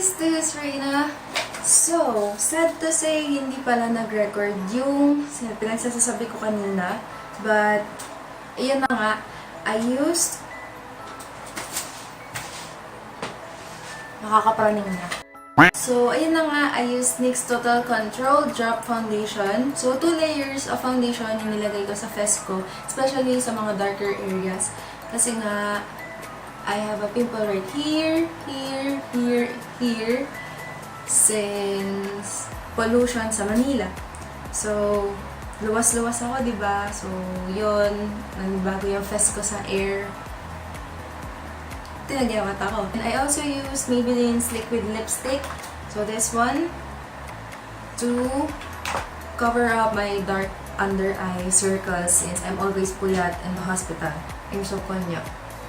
guys! This is Reinna. So, sad to say, hindi pala nag-record yung pinagsasabi ko kanina. But, ayun na nga, nakakapraning na. So, ayun na nga, I used NYX Total Control Drop Foundation. So, 2 layers of foundation yung nilagay ko sa face ko, especially sa mga darker areas. Kasi nga, I have a pimple right here, here, since pollution sa Manila. So, luwas-luwas ako, diba? So, yun, nagbago yung face ko sa air. Tinagyamat ako. And I also use Maybelline's liquid lipstick. So, this one, to cover up my dark under eye circles since I'm always puyat in the hospital. I'm so konyak.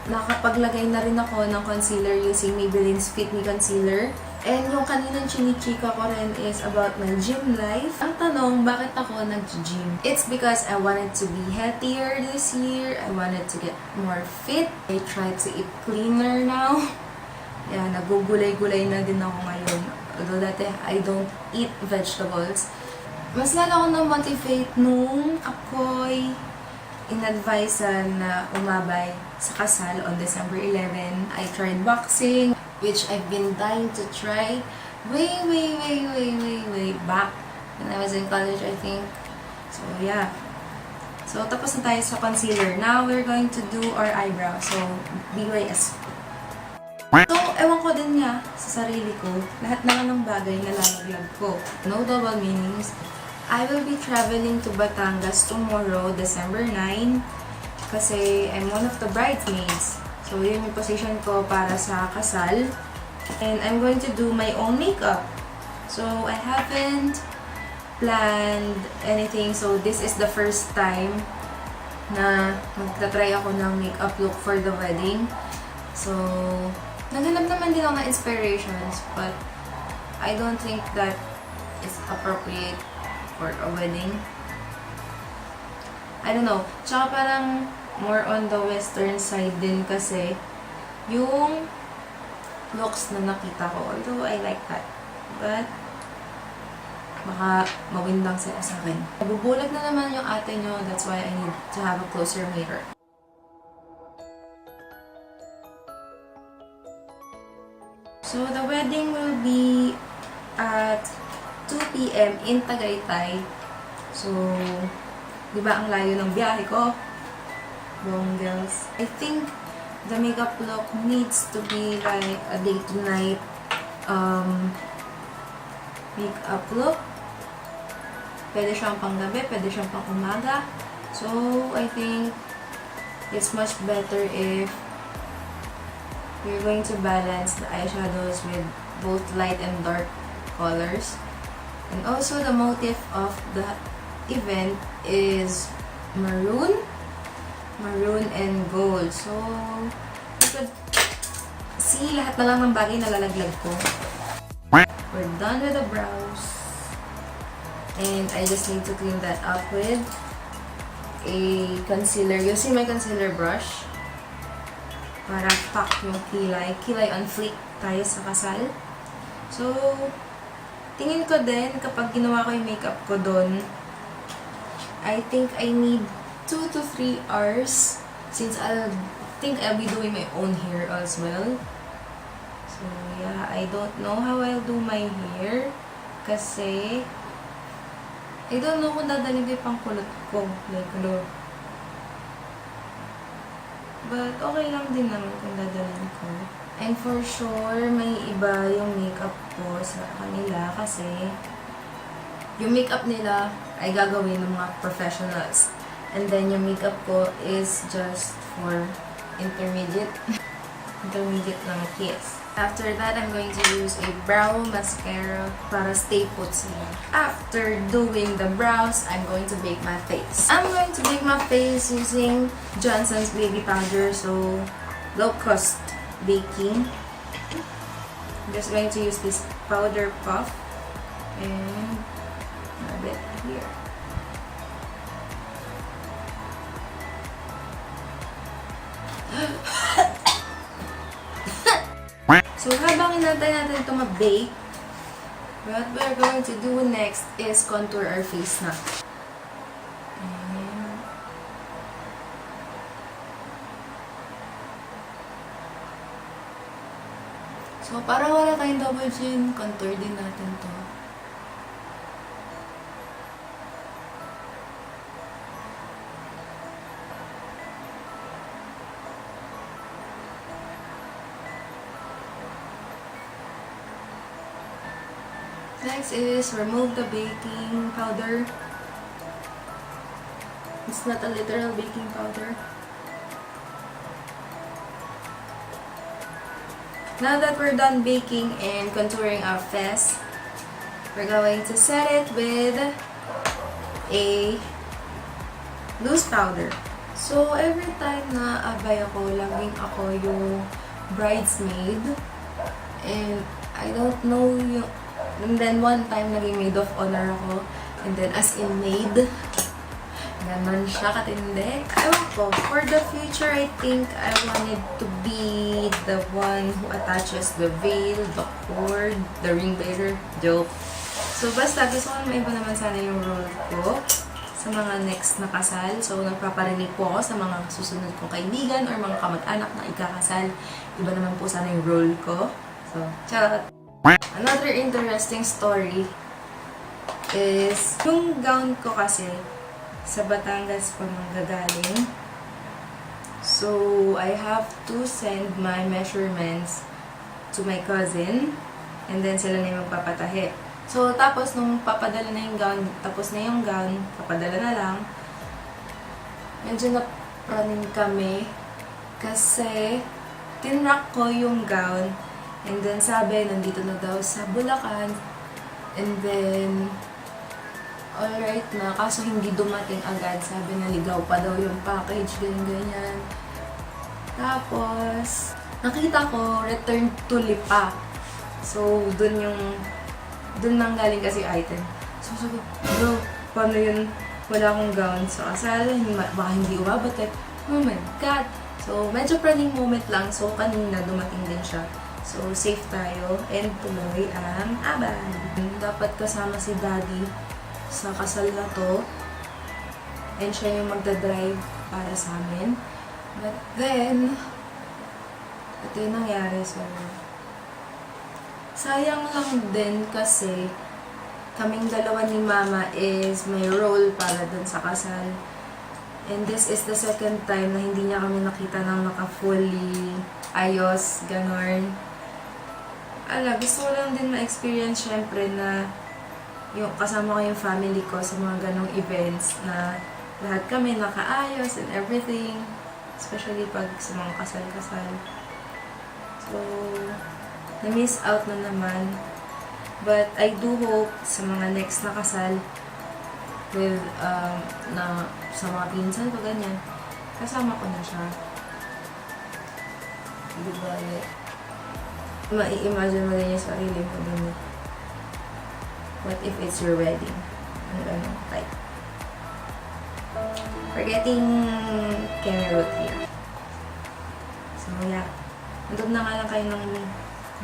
Nakapaglagay na rin ako ng concealer using Maybelline's Fit Me Concealer. And yung kaninang chinichika ko rin is about my gym life. Ang tanong, bakit ako nag-gym? It's because I wanted to be healthier this year. I wanted to get more fit. I tried to eat cleaner now. Yeah, nagugulay-gulay na din ako ngayon. Although dati, I don't eat vegetables. Mas lalo ako na-motivate nung ako'y in-advisean na umabay sa kasal on December 11. I tried boxing, which I've been dying to try way back when I was in college, I think. So, yeah. So, tapos na tayo sa concealer. Now, we're going to do our eyebrow. So, BYS. So, ewan ko din nga sa sarili ko, lahat naman ng bagay na lalaglag ko. No double meanings. I will be traveling to Batangas tomorrow, December 9, kasi I'm one of the bridesmaids. So, yun yung position ko para sa kasal. And I'm going to do my own makeup. So, I haven't planned anything. So, this is the first time na magta-try ako ng makeup look for the wedding. So, naghanap naman din ako ng inspirations, but I don't think that is appropriate for a wedding. I don't know. Tsaka parang more on the western side din kasi yung looks na nakita ko. Although I like that. But baka mawindang sila sa akin. Nabubulag na naman yung ate nyo. That's why I need to have a closer mirror. So the wedding will be at 2 p.m. in Tagaytay. So, di ba ang layo ng biyahe ko? Long girls. I think the makeup look needs to be like a day-to-night makeup look. Pwede siyang panggabi, pwede siyang pang umaga. So, I think it's much better if you're going to balance the eyeshadows with both light and dark colors. And also, the motif of the event is maroon and gold. So, you could see lahat na lang ng bagay na lalaglag ko. We're done with the brows. And I just need to clean that up with a concealer. Using my concealer brush para pack yung kilay. Kilay on fleek tayo sa kasal. So, tingin ko din, kapag ginawa ko yung makeup ko doon, I think I need 2 to 3 hours since I'll be doing my own hair as well. So, yeah, I don't know how I'll do my hair kasi I don't know kung dadalhin ko yung pangkulot ko. Like, ano. But, okay lang din naman kung dadalhin ko. And for sure, may iba yung makeup ko sa kanila kasi yung makeup nila ay gagawin ng mga professionals. And then yung makeup ko is just for intermediate lang kiss. After that, I'm going to use a brow mascara para stay put sila. After doing the brows, I'm going to bake my face. I'm going to bake my face using Johnson's Baby Powder, so low-cost baking. I'm just going to use this powder puff and a bit here. So, habang inantay natin ito mag-bake, what we're going to do next is contour our face na. Ayan. So, para wala tayong double chin, contour din natin to. Next is remove the baking powder. It's not a literal baking powder. Now that we're done baking and contouring our face, we're going to set it with a loose powder. So, every time na abay ako, laging ako yung bridesmaid. And I don't know yung... And then one time, naging maid of honor ako. And then as in maid. Ganon siya katindi. Ewan ko, for the future, I think I wanted to be the one who attaches the veil, the cord, the ring bearer. Joke. So basta, gusto ko maiba naman sana yung role ko sa mga next na kasal. So nagpaparinig po ako sa mga susunod kong kaibigan or mga kamag-anak na ikakasal. Iba naman po sana yung role ko. So, charot! Another interesting story is yung gown ko kasi sa Batangas pa manggagaling. So, I have to send my measurements to my cousin and then sila na yung magpapatahi. So, tapos nung papadala na yung gown, tapos na yung gown, papadala na lang, medyo napraning kami kasi tinrack ko yung gown. And then sabi, nandito na daw sa Bulacan. And then, alright na, kaso hindi dumating agad. Sabi, naligaw pa daw yung package, ganyan-ganyan. Tapos, nakita ko, return to Lipa. So, dun nanggaling kasi item. So, sabi, bro, paano yun? Wala akong gown sa kasal, baka hindi umabot eh. Oh my God! So, medyo praning moment lang. So, kanina dumating din siya. So, safe tayo and tuloy ang abay. Dapat kasama si Daddy sa kasal na to. And siya yung magdadrive para sa amin. But then, ito yung nangyari. So, sayang lang din kasi kaming dalawa ni Mama is may role para dun sa kasal. And this is the second time na hindi niya kami nakita ng naka-fully ayos, ganon. Gusto ko lang din ma-experience syempre na yung kasama ko yung family ko sa mga ganong events na lahat kami nakaayos and everything. Especially pag sa mga kasal-kasal. So, na-miss out na naman. But I do hope sa mga next na kasal with, na sa mga pinsan ko, ganyan, kasama ko na siya. Diba, mai-imagine mo din yung sarili mo din. What if it's your wedding? Ano, like, forgetting camera root here. So, yeah. Nandun na nga lang kayo ng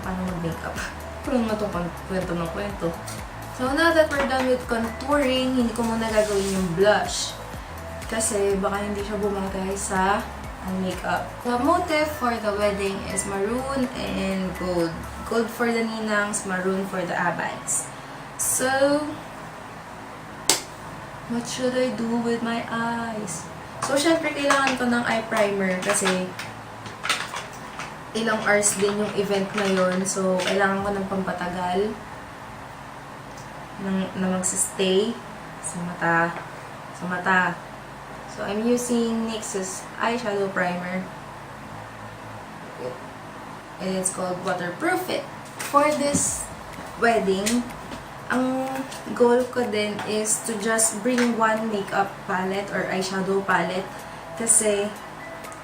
paano mag-makeup. Parang matong kwento ng kwento. So, now that we're done with contouring, hindi ko muna gagawin yung blush. Kasi baka hindi siya bumagay sa makeup. The motif for the wedding is maroon and gold. Gold for the ninangs, maroon for the abays. So, what should I do with my eyes? So, syempre, kailangan ko ng eye primer kasi ilang hours din yung event na yun. So, kailangan ko ng pampatagal na magsistay sa mata. So, I'm using NYX's eyeshadow primer. And it's called Waterproof It. For this wedding, ang goal ko din is to just bring one makeup palette or eyeshadow palette. Kasi,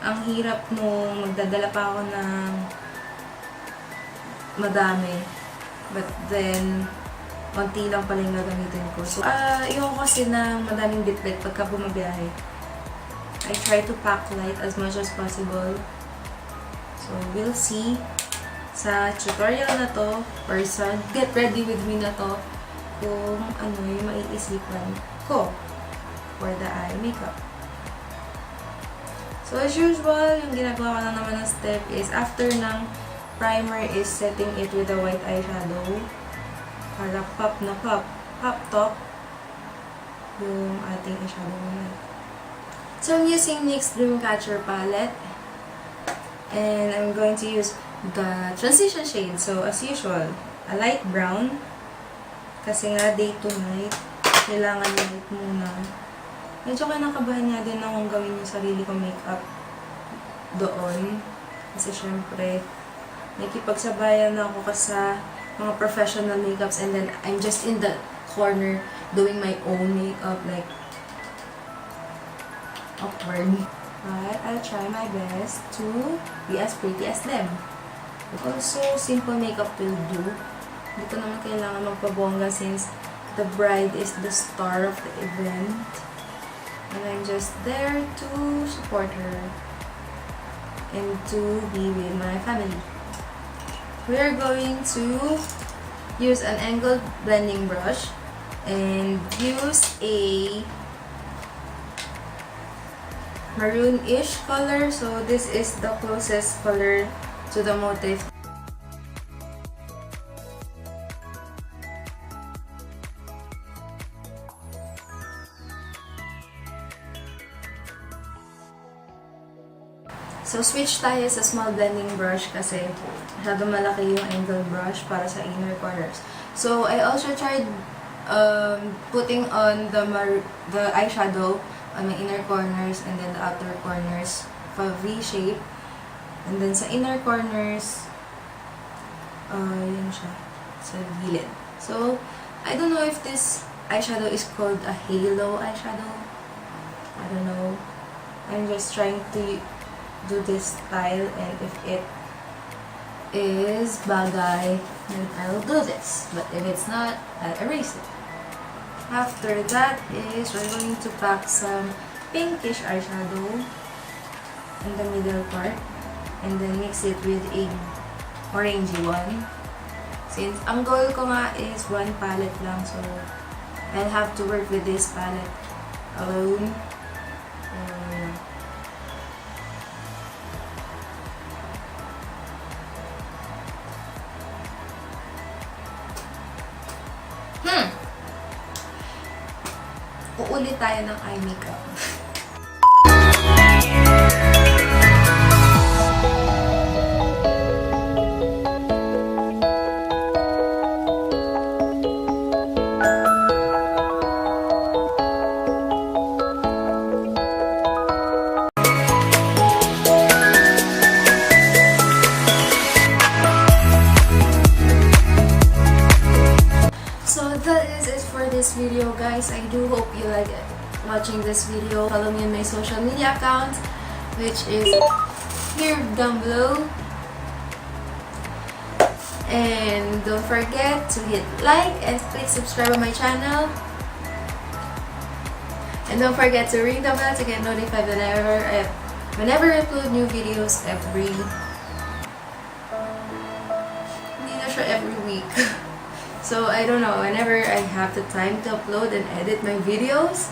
ang hirap nung magdadala pa ako ng madami. But then, konti lang pala yung gagamitin ko. So, yung kasi na madaming bitbit pagka bumabiyahe. I try to pack light as much as possible. So, we'll see. sa tutorial na to or sa get ready with me na to kung ano yung maiisipan ko for the eye makeup. So as usual, yung ginagawa ko na naman na step is after ng primer is setting it with a white eyeshadow para pop top yung ating eyeshadow ngayon. So I'm using NYX Dreamcatcher palette and I'm going to use the transition shade. So as usual, a light brown kasi nga day to night, kailangan light muna. Medyo kinakabahan nga din akong gawin yung sarili kong makeup doon. Kasi syempre, nakikipagsabayan na ako sa mga professional makeups and then I'm just in the corner doing my own makeup, like awkward. But I'll try my best to be as pretty as them. Also, simple makeup will do. Hindi ko naman kailangan magpabongga since the bride is the star of the event. And I'm just there to support her and to be with my family. We are going to use an angled blending brush and use a maroon-ish color. So this is the closest color to the motif. So, switch tayo sa small blending brush kasi masyado malaki yung angled brush para sa inner corners. So, I also tried putting on the eyeshadow on my inner corners and then the outer corners for V shape. And then sa inner corners, yun siya, sa gilid. So, I don't know if this eyeshadow is called a halo eyeshadow. I don't know. I'm just trying to do this style, and if it is bagay, then I'll do this. But if it's not, I'll erase it. After that is we're going to pack some pinkish eyeshadow in the middle part and then mix it with a orangey one. Since ang goal ko nga is one palette lang, so I'll have to work with this palette alone. Uulit tayo ng eye makeup. This video, guys. I do hope you like it watching this video. Follow me on my social media account, which is here down below, and don't forget to hit like and click subscribe on my channel, and don't forget to ring the bell to get notified whenever I upload new videos every week. So, I don't know, whenever I have the time to upload and edit my videos,